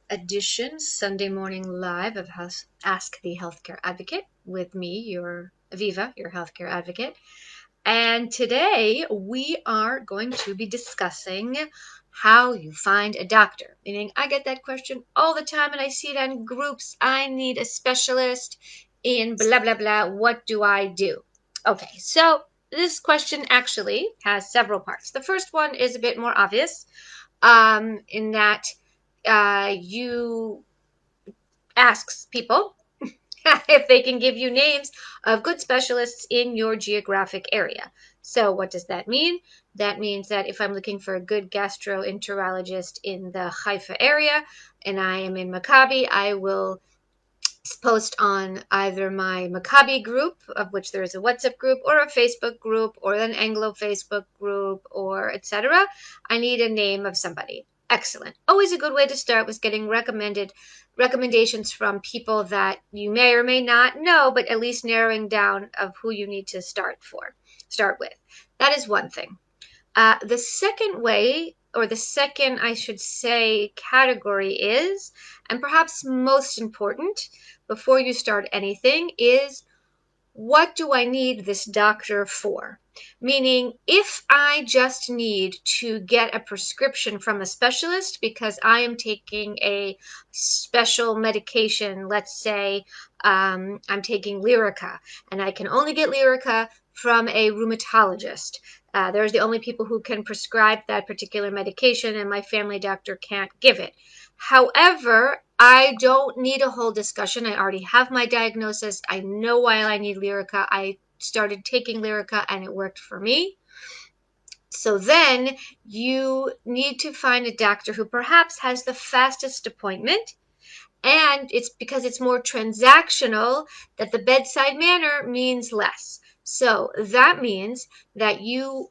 edition, Sunday morning live of Ask the Healthcare Advocate with me, your Aviva, your healthcare advocate. And today we are going to be discussing how you find a doctor. Meaning, I get that question all the time and I see it on groups. I need a specialist in blah, blah, blah. What do I do? Okay, so this question actually has several parts. The first one is a bit more obvious in that you asks people if they can give you names of good specialists in your geographic area. So what does that mean? That means that if I'm looking for a good gastroenterologist in the Haifa area and I am in Maccabi, I will post on either my Maccabi group, of which there is a WhatsApp group, or a Facebook group, or an Anglo Facebook group, or etc. I need a name of somebody. Excellent. Always a good way to start was getting recommendations from people that you may or may not know, but at least narrowing down of who you need to start with. That is one thing. The second way, or the second, I should say, category is, and perhaps most important before you start anything, is what do I need this doctor for? Meaning, if I just need to get a prescription from a specialist because I am taking a special medication, let's say I'm taking Lyrica, and I can only get Lyrica from a rheumatologist. There's the only people who can prescribe that particular medication, and my family doctor can't give it. However, I don't need a whole discussion. I already have my diagnosis. I know why I need Lyrica. I started taking Lyrica and it worked for me. So then you need to find a doctor who perhaps has the fastest appointment. And it's because it's more transactional that the bedside manner means less. So that means that you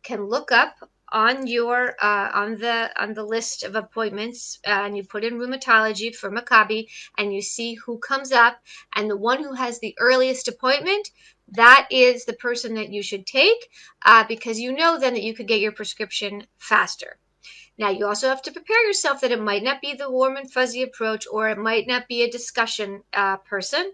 can look up on your on the list of appointments, and you put in rheumatology for Maccabi, and you see who comes up, and the one who has the earliest appointment, that is the person that you should take, because you know then that you could get your prescription faster. Now, you also have to prepare yourself that it might not be the warm and fuzzy approach, or it might not be a discussion person.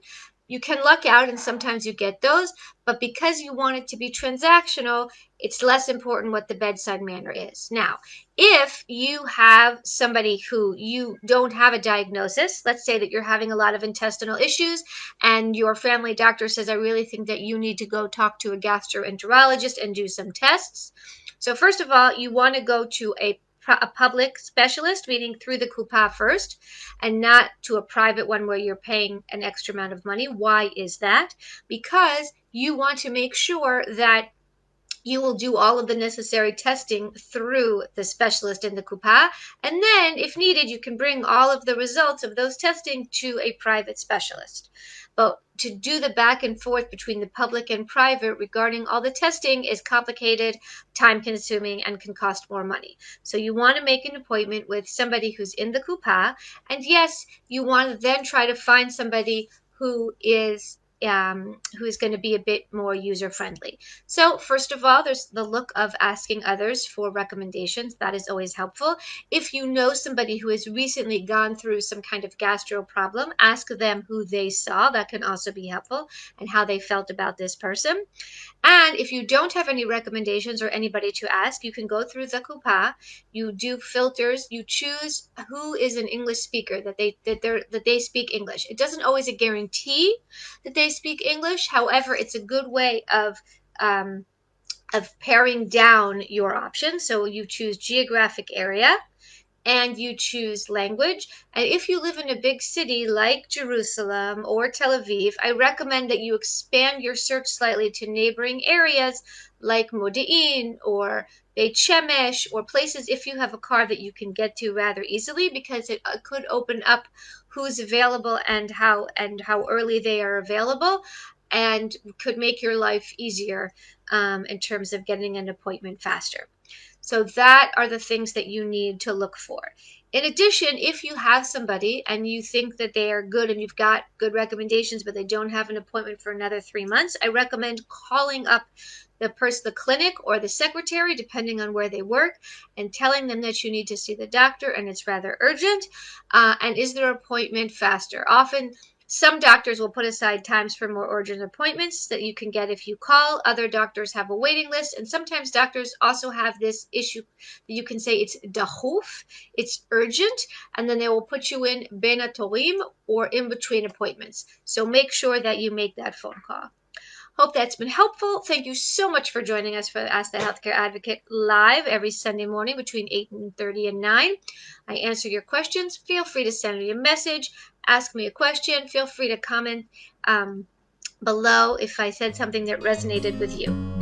You can luck out, and sometimes you get those, but because you want it to be transactional, it's less important what the bedside manner is. Now, if you have somebody who you don't have a diagnosis, let's say that you're having a lot of intestinal issues, and your family doctor says, I really think that you need to go talk to a gastroenterologist and do some tests. So first of all, you want to go to a public specialist, meaning through the Kupat first, and not to a private one where you're paying an extra amount of money. Why is that? Because you want to make sure that you will do all of the necessary testing through the specialist in the Kupa. And then, if needed, you can bring all of the results of those testing to a private specialist. But to do the back and forth between the public and private regarding all the testing is complicated, time consuming, and can cost more money. So you want to make an appointment with somebody who's in the Kupa. And yes, you want to then try to find somebody who is going to be a bit more user friendly. So first of all, there's the look of asking others for recommendations. That is always helpful. If you know somebody who has recently gone through some kind of gastro problem, ask them who they saw. That can also be helpful, and how they felt about this person. And if you don't have any recommendations or anybody to ask, you can go through the Kupa. You do filters. You choose who is an English speaker, that they speak English. It doesn't always a guarantee that they speak English. However, it's a good way um, of paring down your options. So you choose geographic area and you choose language. And if you live in a big city like Jerusalem or Tel Aviv, I recommend that you expand your search slightly to neighboring areas like Modi'in or Beit Shemesh, or places, if you have a car, that you can get to rather easily, because it could open up who's available and how early they are available, and could make your life easier in terms of getting an appointment faster. So that are the things that you need to look for. In addition, if you have somebody and you think that they are good and you've got good recommendations, but they don't have an appointment for another 3 months, I recommend calling up the clinic or the secretary, depending on where they work, and telling them that you need to see the doctor and it's rather urgent. And is their appointment faster? Often, some doctors will put aside times for more urgent appointments that you can get if you call. Other doctors have a waiting list, and sometimes doctors also have this issue that you can say it's dahoof, it's urgent, and then they will put you in ben atorim, or in between appointments. So make sure that you make that phone call. Hope that's been helpful. Thank you so much for joining us for Ask the Healthcare Advocate live every Sunday morning between 8:30 and 9. I answer your questions. Feel free to send me a message, ask me a question. Feel free to comment below if I said something that resonated with you.